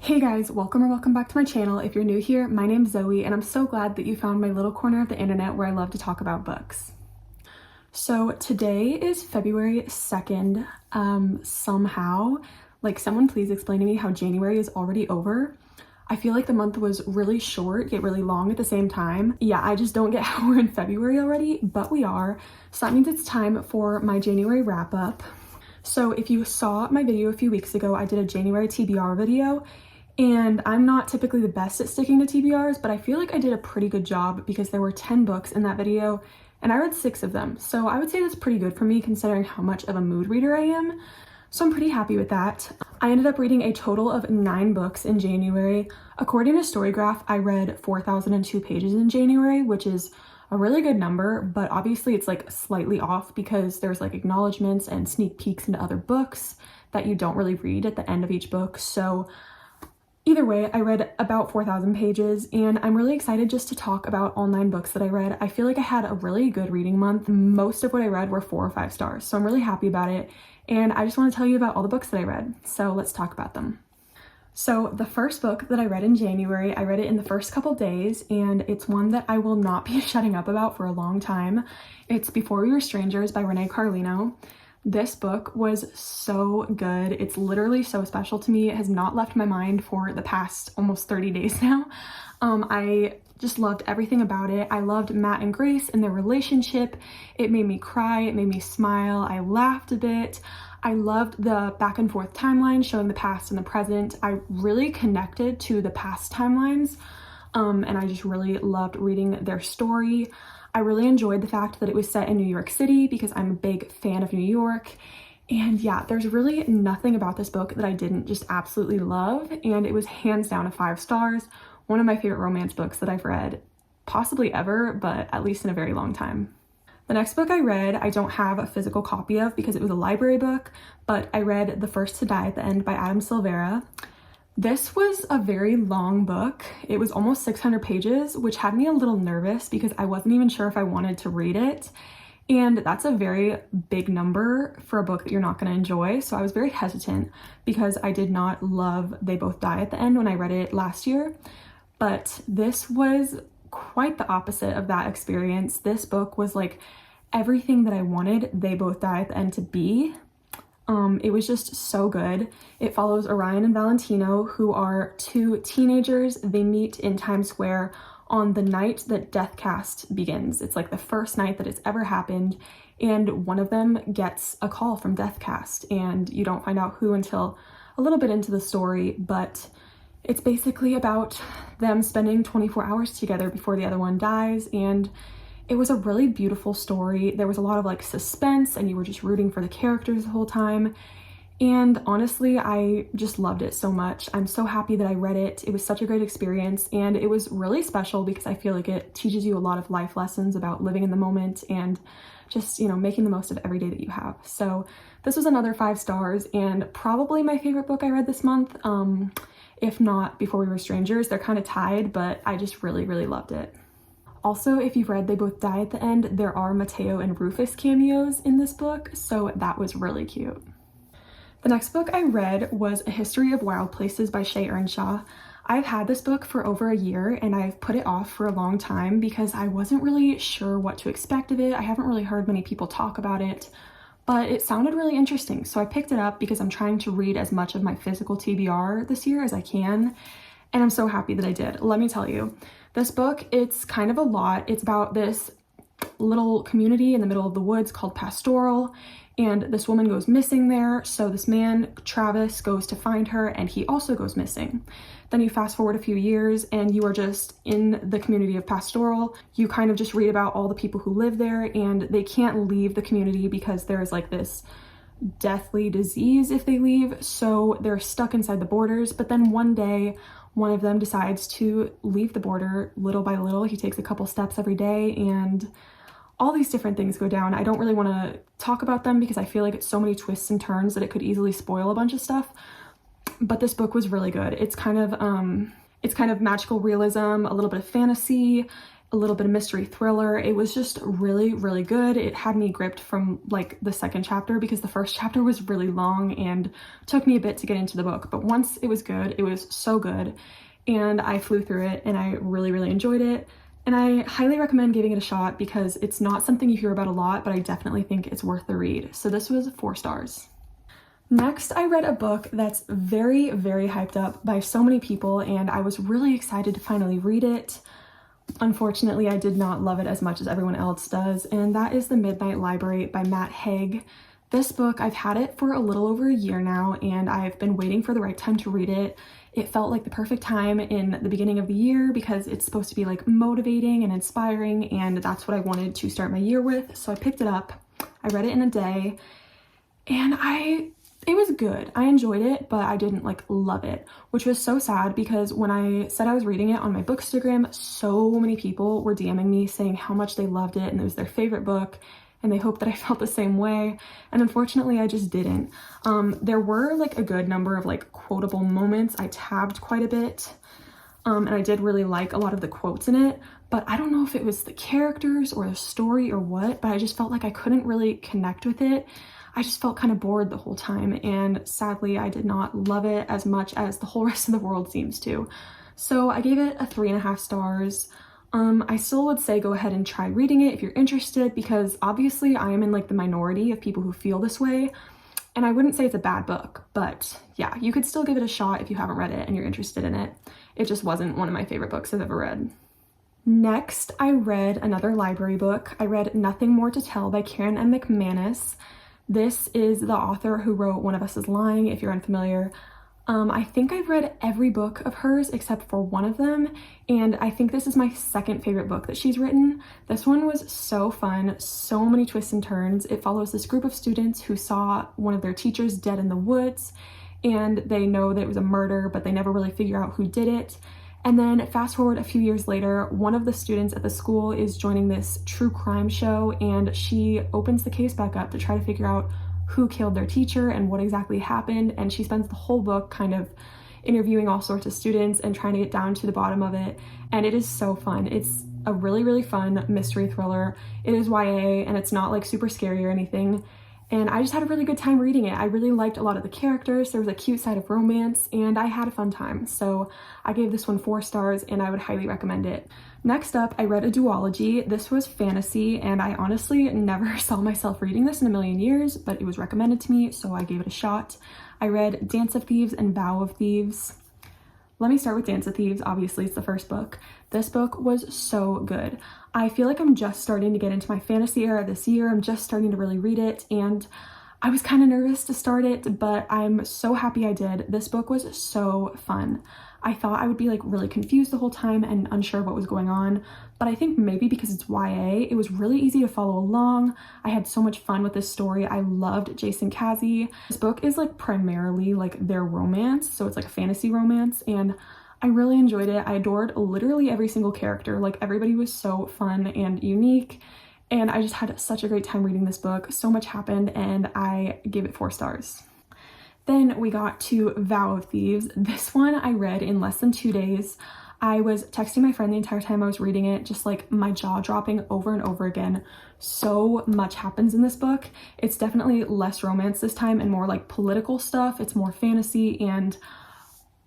Hey guys, welcome back to my channel. If you're new here, my name's Zoe and I'm so glad that you found my little corner of the internet where I love to talk about books. So today is February 2nd. Somehow, someone please explain to me how January is already over. I feel like the month was really short yet really long at the same time. Yeah, I just don't get how we're in February already, but we are. So that means it's time for my January wrap up. So if you saw my video a few weeks ago, I did a January TBR video. And I'm not typically the best at sticking to TBRs, but I feel like I did a pretty good job because there were 10 books in that video and I read 6 of them. So I would say that's pretty good for me considering how much of a mood reader I am. So I'm pretty happy with that. I ended up reading a total of 9 books in January. According to Storygraph, I read 4,002 pages in January, which is a really good number, but obviously it's slightly off because there's acknowledgements and sneak peeks into other books that you don't really read at the end of each book. So either way, I read about 4,000 pages and I'm really excited just to talk about all 9 books that I read. I feel like I had a really good reading month. Most of what I read were 4 or 5 stars, so I'm really happy about it. And I just want to tell you about all the books that I read. So let's talk about them. So the first book that I read in January, I read it in the first couple days and it's one that I will not be shutting up about for a long time. It's Before We Were Strangers by Renee Carlino. This book was so good. It's literally so special to me. It has not left my mind for the past almost 30 days now. I just loved everything about it. I loved Matt and Grace and their relationship. It made me cry. It made me smile. I laughed a bit. I loved the back and forth timeline showing the past and the present. I really connected to the past timelines, and I just really loved reading their story. I really enjoyed the fact that it was set in New York City because I'm a big fan of New York. And yeah, there's really nothing about this book that I didn't just absolutely love. And it was hands down a 5 stars. One of my favorite romance books that I've read, possibly ever, but at least in a very long time. The next book I read, I don't have a physical copy of because it was a library book, but I read The First to Die at the End by Adam Silvera. This was a very long book. It was almost 600 pages, which had me a little nervous because I wasn't even sure if I wanted to read it. And that's a very big number for a book that you're not going to enjoy. So I was very hesitant because I did not love They Both Die at the End when I read it last year. But this was quite the opposite of that experience. This book was everything that I wanted They Both Die at the End to be. It was just so good. It follows Orion and Valentino, who are 2 teenagers. They meet in Times Square on the night that Deathcast begins. It's the first night that it's ever happened, and one of them gets a call from Deathcast, and you don't find out who until a little bit into the story, but it's basically about them spending 24 hours together before the other one dies, and it was a really beautiful story. There was a lot of suspense and you were just rooting for the characters the whole time. And honestly, I just loved it so much. I'm so happy that I read it. It was such a great experience and it was really special because I feel like it teaches you a lot of life lessons about living in the moment and just, making the most of every day that you have. So this was another 5 stars and probably my favorite book I read this month. If not Before We Were Strangers, they're kind of tied, but I just really, really loved it. Also, if you've read They Both Die at the End, there are Mateo and Rufus cameos in this book, so that was really cute. The next book I read was A History of Wild Places by Shea Earnshaw. I've had this book for over a year and I've put it off for a long time because I wasn't really sure what to expect of it. I haven't really heard many people talk about it, but it sounded really interesting. So I picked it up because I'm trying to read as much of my physical TBR this year as I can, and I'm so happy that I did. Let me tell you. This book, it's kind of a lot. It's about this little community in the middle of the woods called Pastoral, and this woman goes missing there. So this man, Travis, goes to find her and he also goes missing. Then you fast forward a few years and you are just in the community of Pastoral. You kind of just read about all the people who live there and they can't leave the community because there is this deathly disease if they leave. So they're stuck inside the borders. But then one day, one of them decides to leave the border little by little. He takes a couple steps every day and all these different things go down. I don't really want to talk about them because I feel like it's so many twists and turns that it could easily spoil a bunch of stuff. But this book was really good. It's kind of magical realism, a little bit of fantasy, a little bit of mystery thriller. It was just really, really good. It had me gripped from like the second chapter because the first chapter was really long and took me a bit to get into the book. But once it was good, it was so good. And I flew through it and I really, really enjoyed it. And I highly recommend giving it a shot because it's not something you hear about a lot, but I definitely think it's worth the read. So this was 4 stars. Next, I read a book that's very, very hyped up by so many people, and I was really excited to finally read it. Unfortunately, I did not love it as much as everyone else does, and that is The Midnight Library by Matt Haig. This book, I've had it for a little over a year now, and I've been waiting for the right time to read it. It felt like the perfect time in the beginning of the year because it's supposed to be like motivating and inspiring, and that's what I wanted to start my year with. So I picked it up, I read it in a day, and it was good. I enjoyed it, but I didn't like love it, which was so sad because when I said I was reading it on my Bookstagram, so many people were DMing me saying how much they loved it and it was their favorite book, and they hoped that I felt the same way. And unfortunately, I just didn't. There were like a good number of like quotable moments. I tabbed quite a bit, and I did really like a lot of the quotes in it, but I don't know if it was the characters or the story or what, but I just felt like I couldn't really connect with it. I just felt kind of bored the whole time, and sadly I did not love it as much as the whole rest of the world seems to. So I gave it a 3.5 stars. I still would say go ahead and try reading it if you're interested, because obviously I am in like the minority of people who feel this way, and I wouldn't say it's a bad book, but yeah, you could still give it a shot if you haven't read it and you're interested in it. It just wasn't one of my favorite books I've ever read. Next, I read another library book. I read Nothing More to Tell by Karen M. McManus. This is the author who wrote One of Us is Lying, if you're unfamiliar. I think I've read every book of hers except for one of them, and I think this is my second favorite book that she's written. This one was so fun, so many twists and turns. It follows this group of students who saw one of their teachers dead in the woods, and they know that it was a murder, but they never really figure out who did it. And then fast forward a few years later, one of the students at the school is joining this true crime show, and she opens the case back up to try to figure out who killed their teacher and what exactly happened. And she spends the whole book kind of interviewing all sorts of students and trying to get down to the bottom of it. And it is so fun. It's a really, really fun mystery thriller. It is YA, and it's not like super scary or anything. And I just had a really good time reading it. I really liked a lot of the characters. There was a cute side of romance, and I had a fun time. So I gave this one 4 stars, and I would highly recommend it. Next up, I read a duology. This was fantasy, and I honestly never saw myself reading this in a million years, but it was recommended to me, so I gave it a shot. I read Dance of Thieves and Vow of Thieves. Let me start with Dance of Thieves. Obviously, it's the first book. This book was so good. I feel like I'm just starting to get into my fantasy era this year. I'm just starting to really read it, and I was kind of nervous to start it, but I'm so happy I did. This book was so fun. I thought I would be like really confused the whole time and unsure what was going on, but I think maybe because it's YA, it was really easy to follow along. I had so much fun with this story. I loved Jason Casey. This book is like primarily like their romance, so it's like a fantasy romance, and I really enjoyed it. I adored literally every single character. Like everybody was so fun and unique, and I just had such a great time reading this book. So much happened, and I gave it 4 stars. Then we got to Vow of Thieves. This one I read in less than 2 days. I was texting my friend the entire time I was reading it, just like my jaw dropping over and over again. So much happens in this book. It's definitely less romance this time and more like political stuff. It's more fantasy, and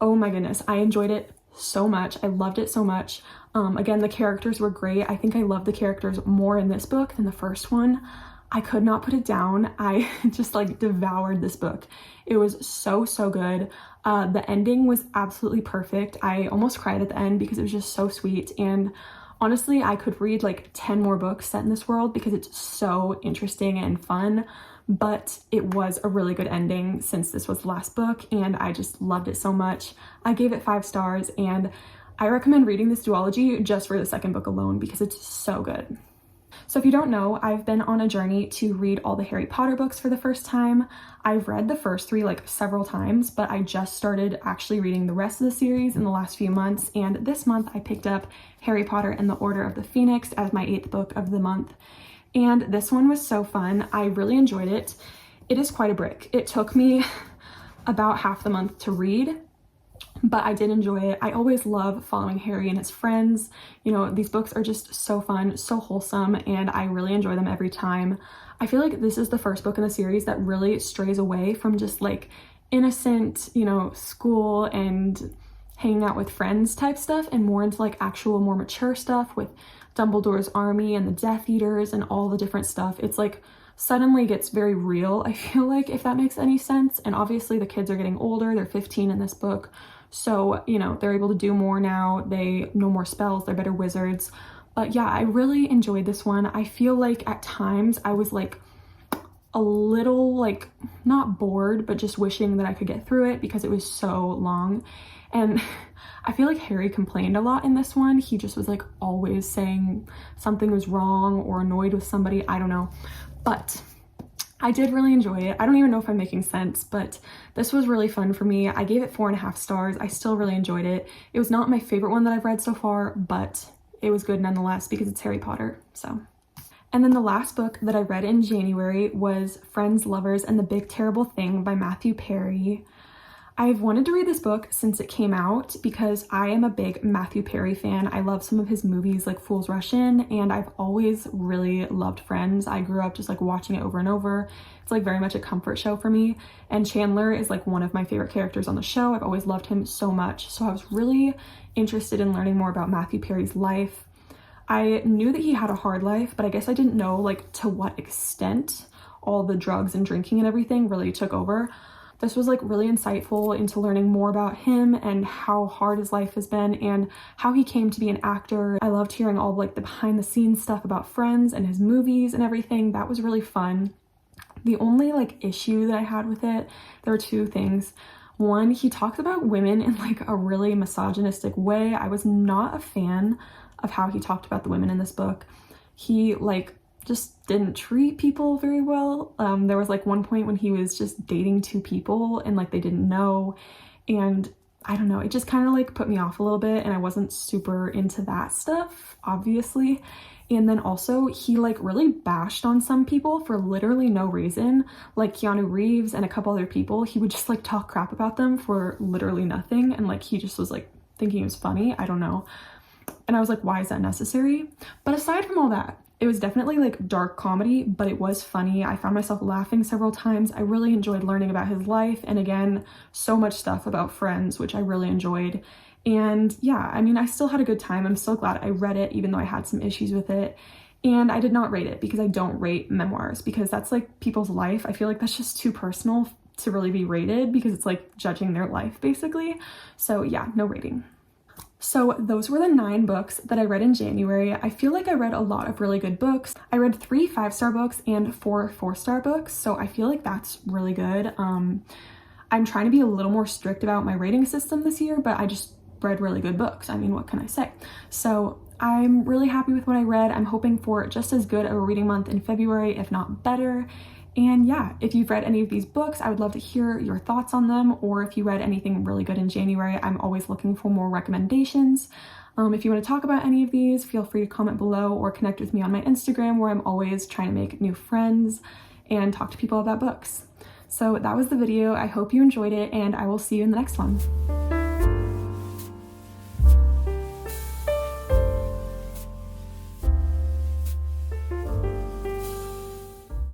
oh my goodness, I enjoyed it so much. I loved it so much. Again, the characters were great. I think I loved the characters more in this book than the first one. I could not put it down. I just like devoured this book. It was so, so good. The ending was absolutely perfect. I almost cried at the end because it was just so sweet. And honestly, I could read like 10 more books set in this world because it's so interesting and fun. But it was a really good ending since this was the last book, and I just loved it so much. I gave it 5 stars, and I recommend reading this duology just for the second book alone because it's so good. So if you don't know, I've been on a journey to read all the Harry Potter books for the first time. I've read the first 3 like several times, but I just started actually reading the rest of the series in the last few months, and this month I picked up Harry Potter and the Order of the Phoenix as my 8th book of the month. And this one was so fun. I really enjoyed it. It is quite a brick. It took me about half the month to read, but I did enjoy it. I always love following Harry and his friends. You know, these books are just so fun, so wholesome, and I really enjoy them every time. I feel like this is the first book in the series that really strays away from just like innocent, you know, school and hanging out with friends type stuff, and more into like actual more mature stuff with Dumbledore's army and the Death Eaters and all the different stuff. It's like suddenly gets very real, I feel like, if that makes any sense. And obviously the kids are getting older, they're 15 in this book, so you know, they're able to do more now, they know more spells, they're better wizards. But yeah, I really enjoyed this one. I feel like at times I was like a little like not bored, but just wishing that I could get through it because it was so long. And I feel like Harry complained a lot in this one. He just was like always saying something was wrong or annoyed with somebody, I don't know. But I did really enjoy it. I don't even know if I'm making sense, but this was really fun for me. I gave it 4.5 stars. I still really enjoyed it. It was not my favorite one that I've read so far, but it was good nonetheless because it's Harry Potter, so. And then the last book that I read in January was Friends, Lovers, and the Big Terrible Thing by Matthew Perry. I've wanted to read this book since it came out because I am a big Matthew Perry fan. I love some of his movies like Fools Rush In, and I've always really loved Friends. I grew up just like watching it over and over. It's like very much a comfort show for me, and Chandler is like one of my favorite characters on the show. I've always loved him so much, so I was really interested in learning more about Matthew Perry's life. I knew that he had a hard life, but I guess I didn't know like to what extent all the drugs and drinking and everything really took over. This was like really insightful into learning more about him and how hard his life has been and how he came to be an actor. I loved hearing all like the behind the scenes stuff about Friends and his movies and everything. That was really fun. The only like issue that I had with it, there were two things. One, he talks about women in like a really misogynistic way. I was not a fan of how he talked about the women in this book. He like just didn't treat people very well. There was like one point when he was just dating two people and like they didn't know, and I don't know, it just kind of like put me off a little bit, and I wasn't super into that stuff, obviously. And then also he like really bashed on some people for literally no reason, like Keanu Reeves and a couple other people. He would just like talk crap about them for literally nothing, and like he just was like thinking it was funny, I don't know. And I was like, why is that necessary? But aside from all that, it was definitely like dark comedy, but it was funny. I found myself laughing several times. I really enjoyed learning about his life, and again, so much stuff about Friends, which I really enjoyed. And yeah, I mean, I still had a good time. I'm so glad I read it, even though I had some issues with it. And I did not rate it because I don't rate memoirs, because that's like people's life. I feel like that's just too personal to really be rated because it's like judging their life basically. So yeah, no rating. So those were the 9 books that I read in January. I feel like I read a lot of really good books. I read 3 5-star books and 4 4-star books, so I feel like that's really good. I'm trying to be a little more strict about my rating system this year, but I just read really good books. I mean, what can I say? So I'm really happy with what I read. I'm hoping for just as good of a reading month in February, if not better. And yeah, if you've read any of these books, I would love to hear your thoughts on them, or if you read anything really good in January. I'm always looking for more recommendations. If you want to talk about any of these, feel free to comment below or connect with me on my Instagram, where I'm always trying to make new friends and talk to people about books. So that was the video. I hope you enjoyed it, and I will see you in the next one.